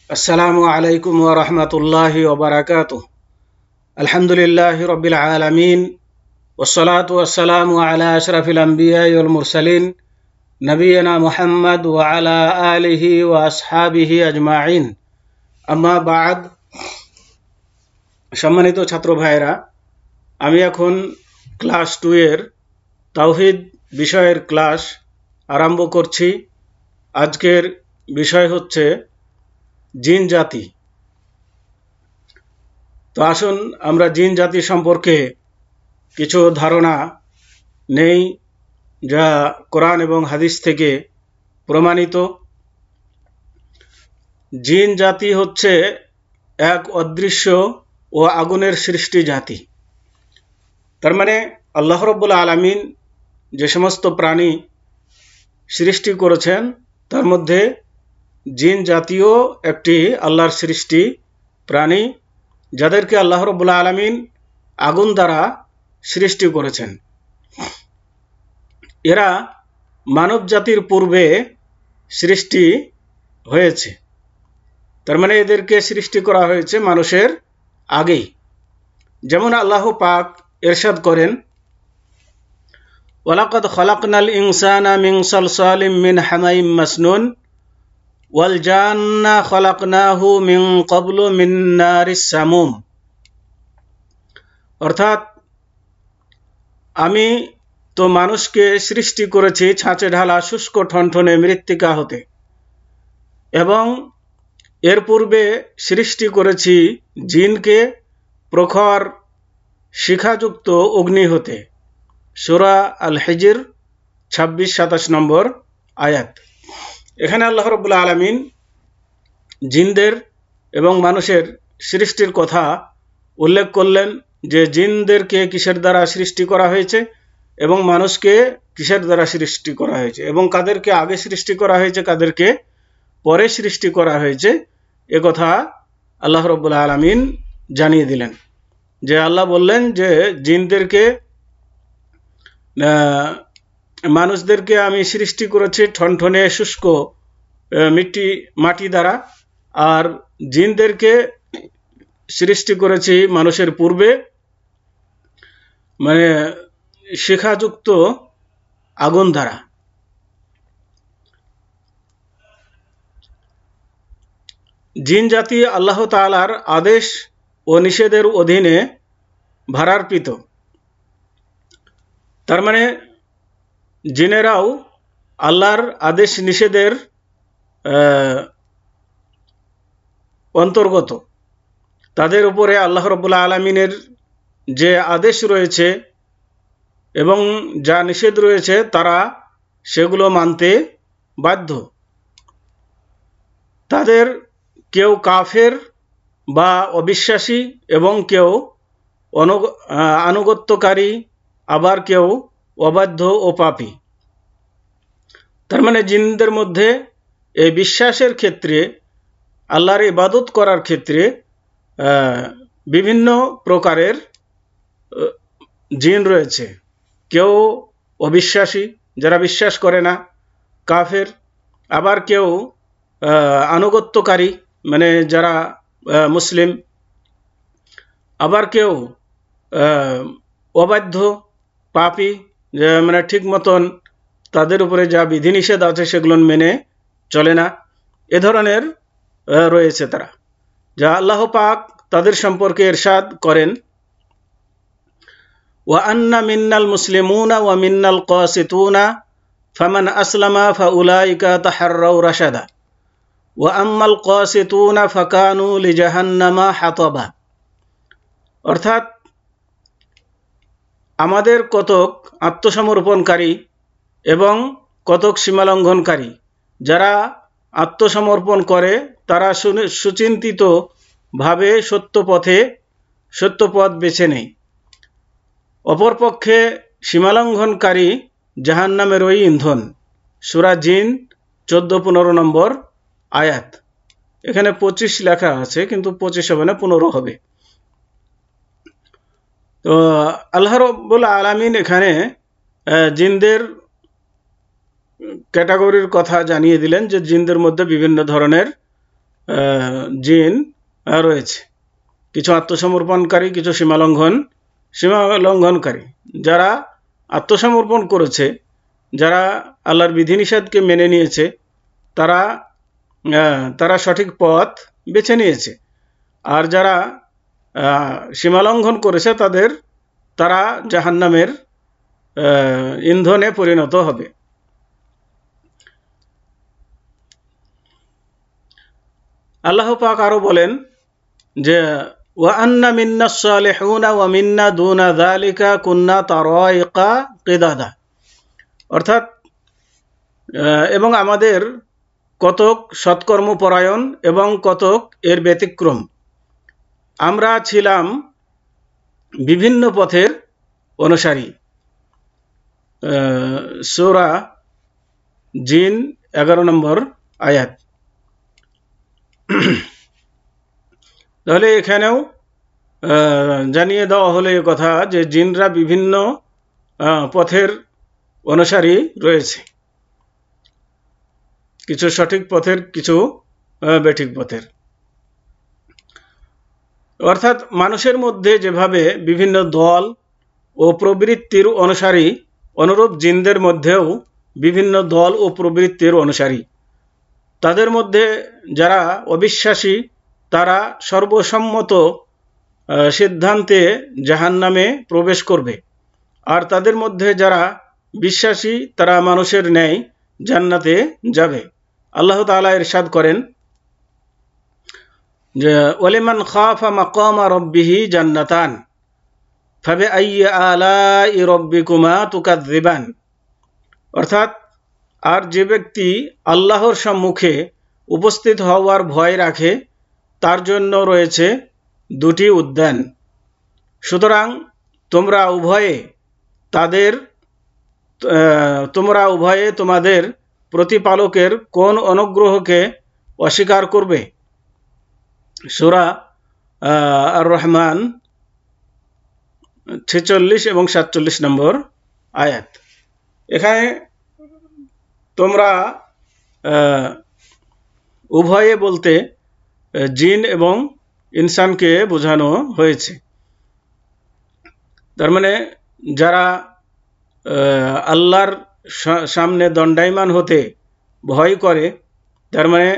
আসসালামু আলাইকুম ওয়া রাহমাতুল্লাহি ওয়া বারাকাতুহু। আলহামদুলিল্লাহি রাব্বিল আলামিন ওয়াসসালাতু ওয়াসসালামু আলা আশরাফিল আমবিয়াই ওয়াল মুরসালিন নবিয়িনা মুহাম্মদ ওয়া আলা আলিহি ওয়া আসহাবিহি আজমাইন। আম্মা বা'দ। সম্মানিত ছাত্র ভাইরা, আমি এখন ক্লাস 2 এর তাওহীদ বিষয়ের ক্লাস আরম্ভ করছি। আজকের বিষয় হচ্ছে জিন জাতি। তো আসুন আমরা জিন জাতি সম্পর্কে কিছু ধারণা নেই, যা কোরআন এবং হাদিস থেকে প্রমাণিত। জিন জাতি হচ্ছে এক অদৃশ্য ও আগুনের সৃষ্টি জাতি। তার মানে আল্লাহ রাব্বুল আলামিন যে সমস্ত প্রাণী সৃষ্টি করেছেন তার মধ্যে জিন জাতীয় একটি আল্লাহর সৃষ্টি প্রাণী, যাদেরকে আল্লাহ রাব্বুল আলামিন আগুন দ্বারা সৃষ্টি করেছেন। এরা মানব জাতির পূর্বে সৃষ্টি হয়েছে। তার মানে এদেরকে সৃষ্টি করা হয়েছে মানুষের আগেই। যেমন আল্লাহ পাক ইরশাদ করেন, ওয়ালাকাদ খালাকনাল ইনসানা মিন সালসালিম মিন হামাইম মাসনুন ওয়াল জান্না খালাকনাহু মিন ক্বাবলু মিন নারিস সামুম। অর্থাৎ আমি তো মানুষকে সৃষ্টি করেছি ছাঁচে ঢালা শুষ্ক ঠনঠনে মৃত্তিকা হতে, এবং এর পূর্বে সৃষ্টি করেছি জিনকে প্রখর শিখাযুক্ত অগ্নি হতে। সূরা আল হিজর 26-27 নম্বর আয়াত। এখানে আল্লাহ রাব্বুল আলামিন জিনদের এবং মানুষের সৃষ্টির কথা উল্লেখ করলেন, যে জিনদেরকে কিসের দ্বারা সৃষ্টি করা হয়েছে এবং মানুষকে কিসের দ্বারা সৃষ্টি করা হয়েছে, এবং কাদেরকে আগে সৃষ্টি করা হয়েছে কাদেরকে পরে সৃষ্টি করা হয়েছে, এ কথা আল্লাহ রাব্বুল আলামিন জানিয়ে দিলেন। যে আল্লাহ বললেন যে জিনদেরকে মানুষদেরকে আমি সৃষ্টি করেছি ঠনঠনে শুষ্ক মাটি দ্বারা, আর জিনদেরকে সৃষ্টি করেছি মানুষের পূর্বে মানে শিখাযুক্ত আগুন দ্বারা। জিন জাতি আল্লাহ তাআলার আদেশ ও নিষেধের অধীনে ভারার্পিত। তার মানে জিনেরাও আল্লাহর আদেশ নিষেধের অন্তর্গত। তাদের উপরে আল্লাহ রাব্বুল আলামিনের যে আদেশ রয়েছে এবং যা নিষেধ রয়েছে তারা সেগুলো মানতে বাধ্য। তাদের কেউ কাফের বা অবিশ্বাসী এবং কেউ আনুগত্যকারী, আবার কেউ অবাধ্য ও পাপী। তার মানে জিনদের মধ্যে এই বিশ্বাসের ক্ষেত্রে, আল্লাহর ইবাদত করার ক্ষেত্রে বিভিন্ন প্রকারের জিন রয়েছে। কেউ অবিশ্বাসী, যারা বিশ্বাস করে না, কাফের, আবার কেউ আনুগত্যকারী মানে যারা মুসলিম, আবার কেউ অবাধ্য পাপী, মানে ঠিক মতন তাদের উপরে যা বিধিনিষেধ আছে সেগুলো মেনে চলে না। এ ধরনের রয়েছে তারা, যা আল্লাহ পাক তাদের সম্পর্কে ইরশাদ করেন, ওয়া আন্না মিন্নাল মুসলিমুনা ওয়া মিন্নাল কাসিতুনা ফামান আসলামা ফাউলাইকা তাহাররাউ রাশাদা ওয়া আম্মাল কাসিতুনা ফাকানু লিজাহান্নামা হাতাবা। অর্থাৎ আমাদের কতক আত্মসমর্পণকারী এবং কতক সীমালঙ্ঘনকারী। যারা আত্মসমর্পণ করে তারা সুচিন্তিত ভাবে সত্য পথ বেছে নেয়। অপরপক্ষে সীমালঙ্ঘনকারী জাহান্নামেরই ইন্ধন। সূরা জিন 14-15 নম্বর আয়াত। এখানে 25 লেখা আছে, কিন্তু 25 হবে না, 15 হবে। তো আল্লাহ রাব্বুল আলামিন এখানে জিনদের ক্যাটাগরির কথা জানিয়ে দিলেন, যে জিনদের মধ্যে বিভিন্ন ধরনের জিন রয়েছে, কিছু আত্মসমর্পণকারী, কিছু সীমালঙ্ঘনকারী। যারা আত্মসমর্পণ করেছে, যারা আল্লাহর বিধিনিষেধকে মেনে নিয়েছে, তারা সঠিক পথ বেছে নিয়েছে। আর যারা সীমালঙ্ঘন করেছে তারা জাহান্নামের ইন্ধনে পরিণত হবে। আল্লাহ পাক আরো বলেন যে ওয়া আন্না মিন্নাস সালিহুনা ওয়া মিন্না দুনা যালিকা কুন্না তারাইকা কিদাদা, অর্থাৎ এবং আমাদের কতক সৎকর্মপরায়ণ এবং কতক এর ব্যতিক্রম। আমরা ছিলাম বিভিন্ন পথের অনুসারী। সূরা জিন 11 নম্বর আয়াত। তাহলে এখানেও জানিয়ে দেওয়া হলো এই কথা যে জিনরা বিভিন্ন পথের অনুসারী রয়েছে, কিছু সঠিক পথের, কিছু বেঠিক পথের। অর্থাৎ মানুষের মধ্যে যেভাবে বিভিন্ন দল ও প্রবৃত্তির অনুসারী, অনুরূপ জিনদের মধ্যেও বিভিন্ন দল ও প্রবৃত্তির অনুসারী। তাদের মধ্যে যারা অবিশ্বাসী তারা সর্বসম্মত সিদ্ধান্তে জাহান্নামে প্রবেশ করবে, আর তাদের মধ্যে যারা বিশ্বাসী তারা মানুষের ন্যায় জান্নাতে যাবে। আল্লাহ তাআলা ইরশাদ করেন যে ওয়ালিমান খাফা মাকামা রাব্বিহি জান্নাতান ফাবিআইয়ি আলাই রাব্বিকুমা তুকাযযিবান, অর্থাৎ আর যে ব্যক্তি আল্লাহর সম্মুখে উপস্থিত হওয়ার ভয় রাখে তার জন্য রয়েছে দুটি উদ্যান। সুতরাং তোমরা উভয়ে তোমাদের প্রতিপালকের কোন অনুগ্রহকে অস্বীকার করবে? সূরা আর রহমান 46 এবং 47 নম্বর আয়াত। এখানে তোমরা উভয়ে বলতে জিন এবং ইনসানকে বোঝানো হয়েছে। তার মানে যারা আল্লাহর সামনে দণ্ডায়মান হতে ভয় করে, তার মানে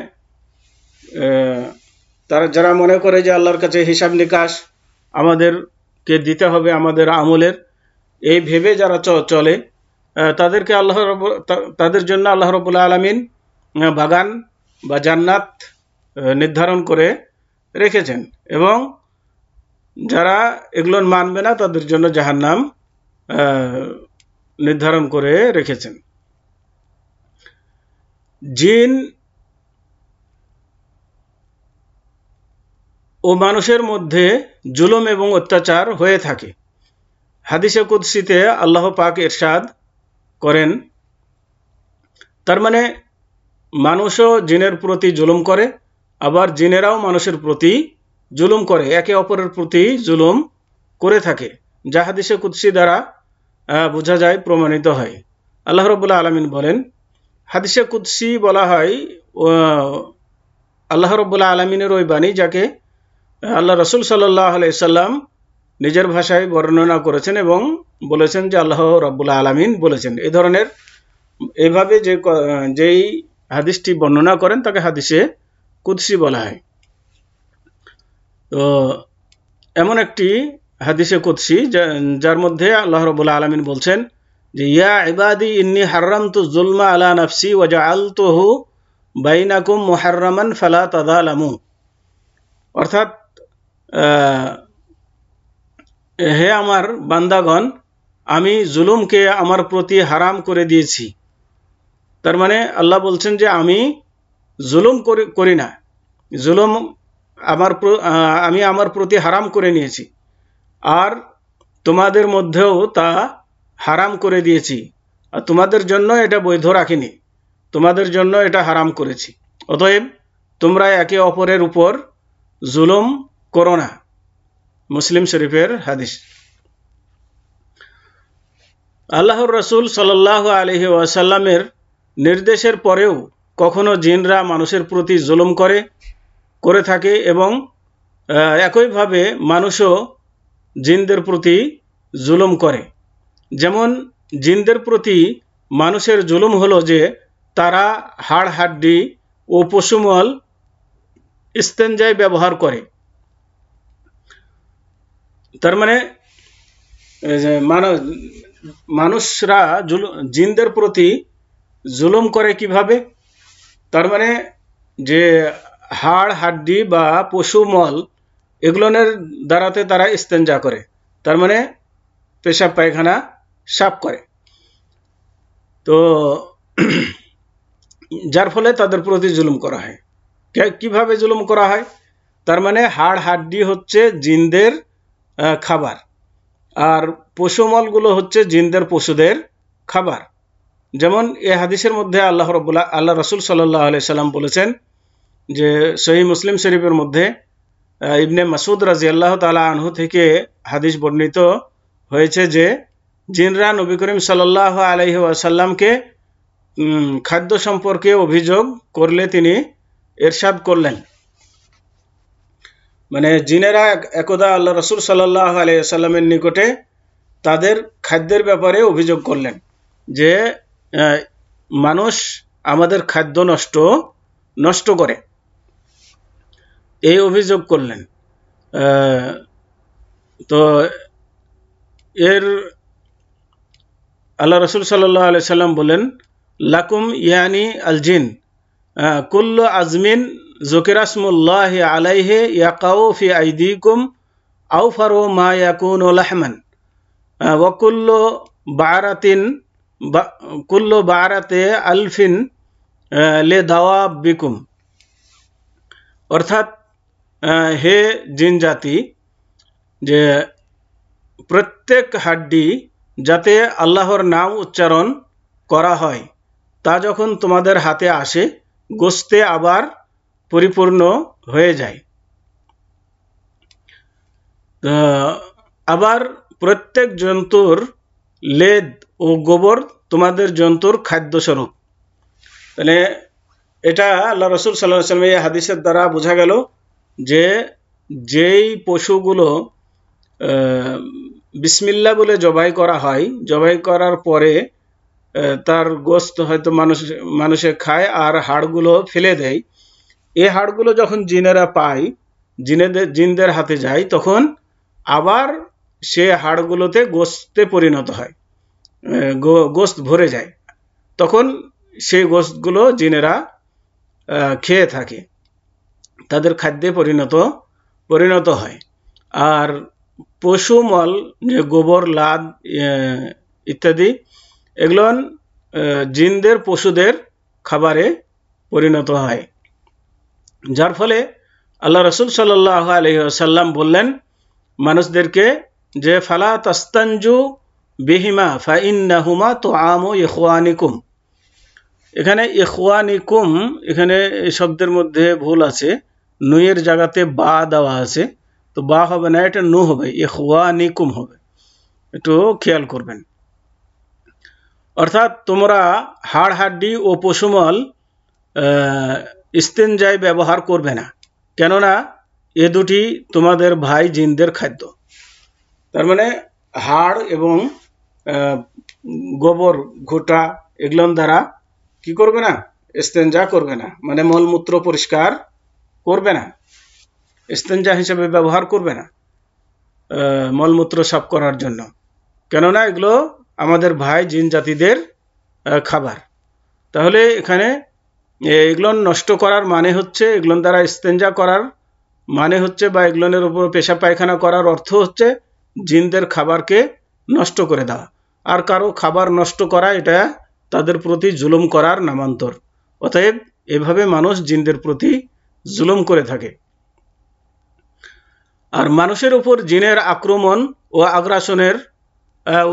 তারা যারা মনে করে যে আল্লাহর কাছে হিসাব নিকাশ আমাদেরকে দিতে হবে আমাদের আমলের, এই ভেবে যারা চলে, তাদের জন্য আল্লাহ রাব্বুল আলামিন বাগান বা জান্নাত নির্ধারণ করে রেখেছেন, এবং যারা এগুলো মানবে না তাদের জন্য জাহান্নাম নির্ধারণ করে রেখেছেন। জিন ও মানুষের মধ্যে জুলুম এবং অত্যাচার হয়ে থাকে। হাদিসে কুদসিতে আল্লাহ পাক ইরশাদ করেন, তার মানে মানুষও জিনের প্রতি জুলুম করে, আবার জিনেরাও মানুষের প্রতি জুলুম করে, একে অপরের প্রতি জুলুম করে থাকে, যা হাদিসে কুদসি দ্বারা বোঝা যায়, প্রমাণিত হয়। আল্লাহ রাব্বুল আলামিন বলেন, হাদিসে কুদসি বলা হয় আল্লাহ রাব্বুল আলামিনের ওই বাণী যাকে আল্লাহ রাসূল সাল্লাল্লাহু আলাইহি সাল্লাম নিজের ভাষায় বর্ণনা করেছেন এবং বলেছেন যে আল্লাহ রাব্বুল আলামিন বলেছেন। এই ধরনের এইভাবে যেই হাদিসটি বর্ণনা করেন তাকে হাদিসে কুদসি বলা হয়। তো এমন একটি হাদিসে কুদসি যার মধ্যে আল্লাহ রাব্বুল আলামিন বলছেন যে ইয়া ইবাদি ইন্নী হারামতু যুলমা আলা নাফসি ওয়া জাআলতুহু বাইনাকুম মুহাররামান ফালা তাযালামু, অর্থাৎ হে আমার বান্দাগণ, আমি জুলুমকে আমার প্রতি হারাম করে দিয়েছি। তার মানে আল্লাহ বলছেন যে আমি জুলুম করি না, জুলুম আমি আমার প্রতি হারাম করে নিয়েছি, আর তোমাদের মধ্যেও তা হারাম করে দিয়েছি, আর তোমাদের জন্য এটা বৈধ রাখিনি, তোমাদের জন্য এটা হারাম করেছি। অতএব তোমরা একে অপরের উপর জুলুম করো না। মুসলিম শরীফের হাদিস। আল্লাহর রাসূল সাল্লাল্লাহু আলাইহি ওয়াসাল্লামের নির্দেশের পরেও কখনো জিনরা মানুষের প্রতি জুলুম করে করে থাকে এবং একইভাবে মানুষও জিনদের প্রতি জুলুম করে। যেমন জিনদের প্রতি মানুষের জুলুম হলো যে তারা হাড় হাড্ডি ও পশুমল ইস্তেঞ্জায় ব্যবহার করে। তার মানে মানুষরা জিনদের প্রতি জুলুম করে কিভাবে? তার মানে যে হাড় হাড্ডি বা পশুমল এগুলোর দ্বারাতে তারা ইস্তেঞ্জা করে, তার মানে পেশাব পায়খানা সাফ করে। তো যার ফলে তাদের প্রতি জুলুম করা হয়। কিভাবে জুলুম করা হয়? তার মানে হাড় হাড্ডি হচ্ছে জিনদের খাবার, আর পশুমলগুলো হচ্ছে জিনদের পশুদের খাবার। যেমন এই হাদিসের মধ্যে আল্লাহ রাসূল সাল্লাল্লাহু আলাইহি সাল্লাম বলেছেন যে সহিহ মুসলিম শরীফের মধ্যে ইবনে মাসউদ রাদিয়াল্লাহু তাআলা আনহু থেকে হাদিস বর্ণিত হয়েছে যে জিনরা নবী করিম সাল্লাল্লাহু আলাইহি ওয়াসাল্লামকে খাদ্য সম্পর্কে অভিযোগ করলে তিনি ইরশাদ করলেন, মানে জিনেরা একদা আল্লাহ রাসূল সাল্লাল্লাহু আলাইহি ওয়াসাল্লামের নিকটে তাদের খাদ্যের ব্যাপারে অভিযোগ করলেন যে মানুষ আমাদের খাদ্য নষ্ট করে, এই অভিযোগ করলেন। তো এর আল্লাহ রাসূল সাল্লাল্লাহু আলাইহি সাল্লাম বলেন, লাকুম ইয়ানি আল জিন কুল্লু আজমিন যুকিরাসমুল্লাহি আলাইহি ইয়াকাউ ফি আইদিকুম আওফারু মা ইয়াকুনু লাহমান ওয়া কুল্লু বারাতে আলফিন লিদাওয়াবিকুম। অর্থাৎ হে জিন জাতি, যে প্রত্যেক হাড্ডি যাতে আল্লাহর নাম উচ্চারণ করা হয় তা যখন তোমাদের হাতে আসে গোশতে আবার পরিপূর্ণ হয়ে যায়। আবার প্রত্যেক জন্তুর লেদ ও গোবর তোমাদের জন্তুর খাদ্যস্বরূপ। তাহলে এটা আল্লাহ রাসূল সাল্লাল্লাহু আলাইহি ওয়াসাল্লাম এই হাদিসের দ্বারা বোঝা গেল যে যেই পশুগুলো বিসমিল্লাহ বলে জবাই করা হয়, জবাই করার পরে তার গোশত হয়তো মানুষে খায় আর হাড়গুলো ফেলে দেয়, এই হাড়গুলো যখন জিনেরা পায়, জিনদের হাতে যায়, তখন আবার সে হাড়গুলোতে গোশতে পরিণত হয়, গোশত ভরে যায়, তখন সেই গোশতগুলো জিনেরা খেয়ে থাকে, তাদের খাদ্যে পরিণত হয়। আর পশুমল যে গোবর লাদ ইত্যাদি এগুলো জিনদের পশুদের খাবারে পরিণত হয়। যার ফলে আল্লাহ রাসূল সাল্লাল্লাহু আলাইহি ওয়াসাল্লাম বললেন মানুষদেরকে যে ফালা তাস্তানজু বিহিমা ফাইন্নাহুমা তুআমু ইখওয়ানিকুম। এখানে ইখওয়ানিকুম, এখানে এই শব্দের মধ্যে ভুল আছে, নুয়ের জায়গাতে বা দেওয়া আছে, তো বা হবে না, এটা নু হবে, ইখওয়ানিকুম হবে, একটু খেয়াল করবেন। অর্থাৎ তোমরা হাড় হাড্ডি ও পশুমল ইস্তেঞ্জায় ব্যবহার করবে না, কেননা এ দুটি তোমাদের ভাই জিনদের খাদ্য। তার মানে হাড় এবং গোবর ঘোটা এগুলোর দ্বারা কি করবে না? ইস্তেঞ্জা করবে না, মানে মলমূত্র পরিষ্কার করবে না, ইস্তেঞ্জা হিসেবে ব্যবহার করবে না মলমূত্র সাফ করার জন্য, কেননা এগুলো আমাদের ভাই জিন জাতিদের খাবার। তাহলে এখানে এগুলো নষ্ট করার মানে হচ্ছে, এগুলোর দ্বারা ইস্তেঞ্জা করার মানে হচ্ছে, বা এগুলোর উপর পেশাব পায়খানা করার অর্থ হচ্ছে জিনদের খাবারকে নষ্ট করে দেওয়া। আর কারো খাবার নষ্ট করা এটা তাদের প্রতি জুলুম করার নামান্তর। অতএব এভাবে মানুষ জিনদের প্রতি জুলুম করে থাকে। আর মানুষের উপর জিনের আক্রমণ ও আগ্রাসনের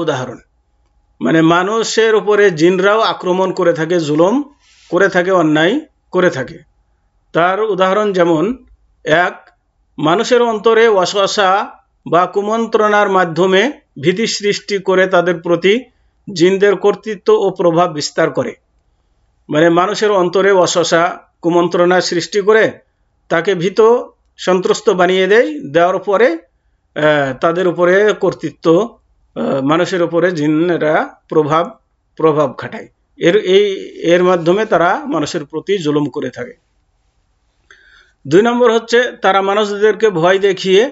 উদাহরণ, মানে মানুষের উপরে জিনরাও আক্রমণ করে থাকে, জুলুম করে থাকে, অন্যায় করে থাকে। তার উদাহরণ যেমন, এক, মানুষের অন্তরে ওয়াসওয়াসা বা কুমন্ত্রণার মাধ্যমে ভীতি সৃষ্টি করে তাদের প্রতি জিনদের কর্তৃত্ব ও প্রভাব বিস্তার করে। মানে মানুষের অন্তরে ওয়াসওয়াসা কুমন্ত্রণা সৃষ্টি করে তাকে ভীত সন্ত্রস্ত বানিয়ে দেওয়ার পরে তাদের উপরে কর্তৃত্ব, মানুষের উপরে জিনেরা প্রভাব খাটায়। এর মাধ্যমে তারা মানুষের প্রতি জুলুম করে থাকে। 2 নম্বর হচ্ছে তারা মানুষদেরকে ভয় দেখিয়ে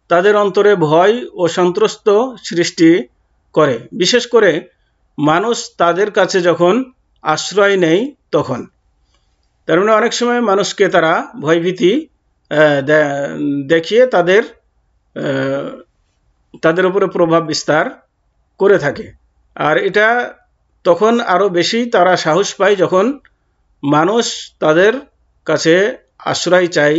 তাদের অন্তরে ভয় ও সন্ত্রস্ত সৃষ্টি করে, বিশেষ করে মানুষ তাদের কাছে যখন আশ্রয় নেয় তখন। তার মানে অনেক সময় মানুষকে তারা ভয়ভীতি দেখিয়ে তাদের উপরে প্রভাব বিস্তার করে থাকে। আর এটা তখন আরো বেশি তারা সাহস পায় যখন মানুষ তাদের কাছে আশ্রয় চাই,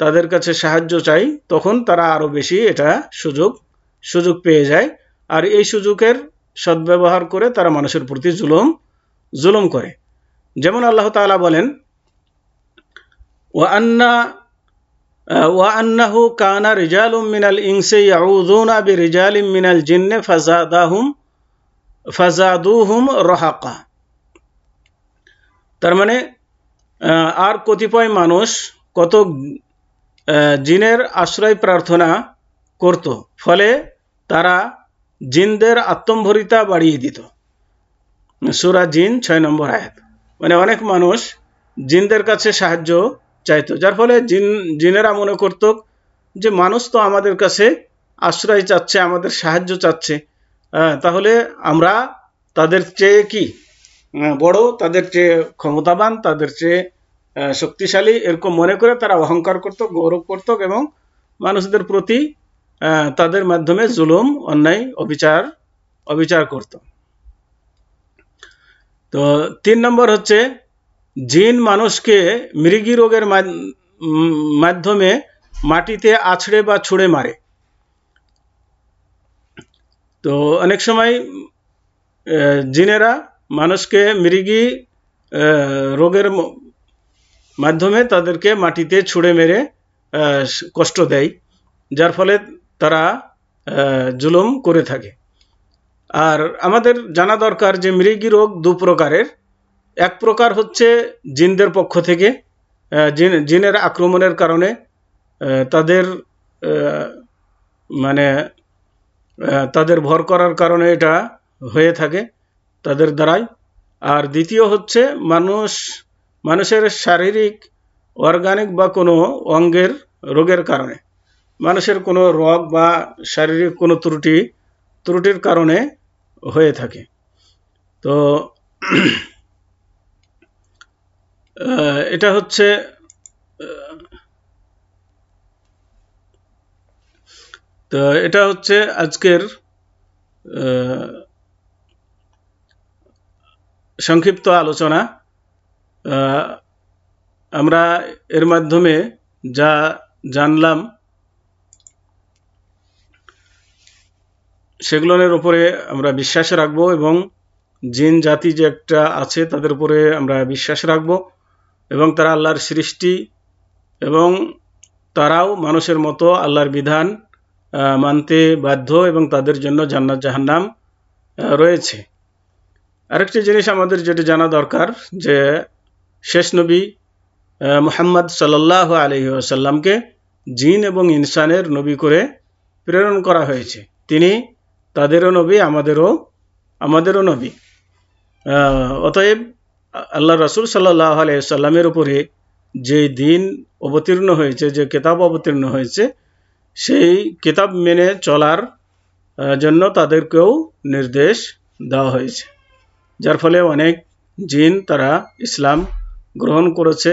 তাদের কাছে সাহায্য চাই, তখন তারা আরো বেশি এটা সুযোগ পেয়ে যায়। আর এই সুযোগের সদ্ব্যবহার করে তারা মানুষের প্রতি জুলুম করে। যেমন আল্লাহ তাআলা বলেন, وأنه كان رجال من الإنس يعوذون برجال من الجن فزادوهم رهقا। তার মানে আর কতিপয় মানুষ কত জিনের আশ্রয় প্রার্থনা করত, ফলে তারা জিনদের আত্মম্ভরিতা বাড়িয়ে দিত। সূরা জিন 6 নম্বর আয়াত। মানে অনেক মানুষ জিনদের কাছে সাহায্য চাইতো, যার ফলে জিনেরা মনে করত যে মানুষ তো আমাদের কাছে আশ্রয় চাচ্ছে, আমাদের সাহায্য চাচ্ছে, তাহলে আমরা তাদের চেয়ে কি বড়, তাদের চেয়ে ক্ষমতাবান, তাদের চেয়ে শক্তিশালী, এরকম মনে করে তারা অহংকার করত, গৌরব করত এবং মানুষদের প্রতি তাদের মাধ্যমে জুলুম, অন্যায়, অবিচার করত। তো 3 নম্বর হচ্ছে জিন মানুষকে মৃগী রোগের মাধ্যমে মাটিতে আছড়ে বা ছুঁড়ে মারে। তো অনেক সময় জিনেরা মানুষকে মৃগী রোগের মাধ্যমে তাদেরকে মাটিতে ছুঁড়ে মেরে কষ্ট দেয়, যার ফলে তারা জুলুম করে থাকে। আর আমাদের জানা দরকার যে মৃগী রোগ 2 প্রকারের। এক প্রকার হচ্ছে জিনদের পক্ষ থেকে, জিনের আক্রমণের কারণে তাদের তাদের ভর করার কারণে এটা হয়ে থাকে তাদের দ্বারাই। আর দ্বিতীয় হচ্ছে মানুষের শারীরিক, অর্গানিক বা কোনো অঙ্গের রোগের কারণে, মানুষের কোনো রোগ বা শারীরিক কোনো ত্রুটির কারণে হয়ে থাকে। তো এটা হচ্ছে আজকের সংক্ষিপ্ত আলোচনা। আমরা এর মাধ্যমে যা জানলাম সেগুলোর উপরে আমরা বিশ্বাস রাখবো এবং জিন জাতি যে একটা আছে তাদের উপরে আমরা বিশ্বাস রাখবো এবং তারা আল্লাহর সৃষ্টি এবং তারাও মানুষের মতো আল্লাহর বিধান মানতে বাধ্য এবং তাদের জন্য জান্নাত জাহান্নাম রয়েছে। আরেকটি জিনিস আমাদের যেটা জানা দরকার যে শেষ নবী মুহাম্মদ সাল্লাল্লাহু আলাইহি ওয়াসাল্লামকে জিন এবং ইনসানের নবী করে প্রেরণ করা হয়েছে। তিনি তাদেরও নবী, আমাদেরও নবী। অতএব আল্লাহ রাসূল সাল্লাল্লাহু আলাইহি ওয়াসাল্লামের উপরে যে দিন অবতীর্ণ হয়েছে, যে কিতাব অবতীর্ণ হয়েছে, সেই কিতাব মেনে চলার জন্য তাদেরকেও নির্দেশ দেওয়া হয়েছে, যার ফলে অনেক জিন তারা ইসলাম গ্রহণ করেছে,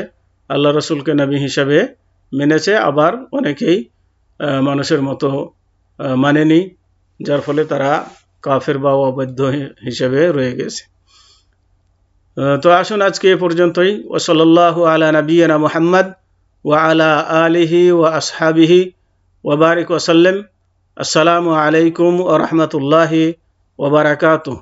আল্লাহ রাসূলকে নবী হিসাবে মেনেছে, আবার অনেকেই মানুষের মতো মানেনি, যার ফলে তারা কাফের বা অবৈধ হিসেবে রয়ে গেছে। তো আসুন আজকে এ পর্যন্তই। ওয়া সাল্লাল্লাহু আলা নাবিয়িনা মুহাম্মদ ওয়া আলা আলিহি ওয়া আসহাবিহি ওয়া বারিক ওয়া সাল্লাম। আসসালামু আলাইকুম ওয়া রাহমাতুল্লাহি ওয়া বারাকাতুহু।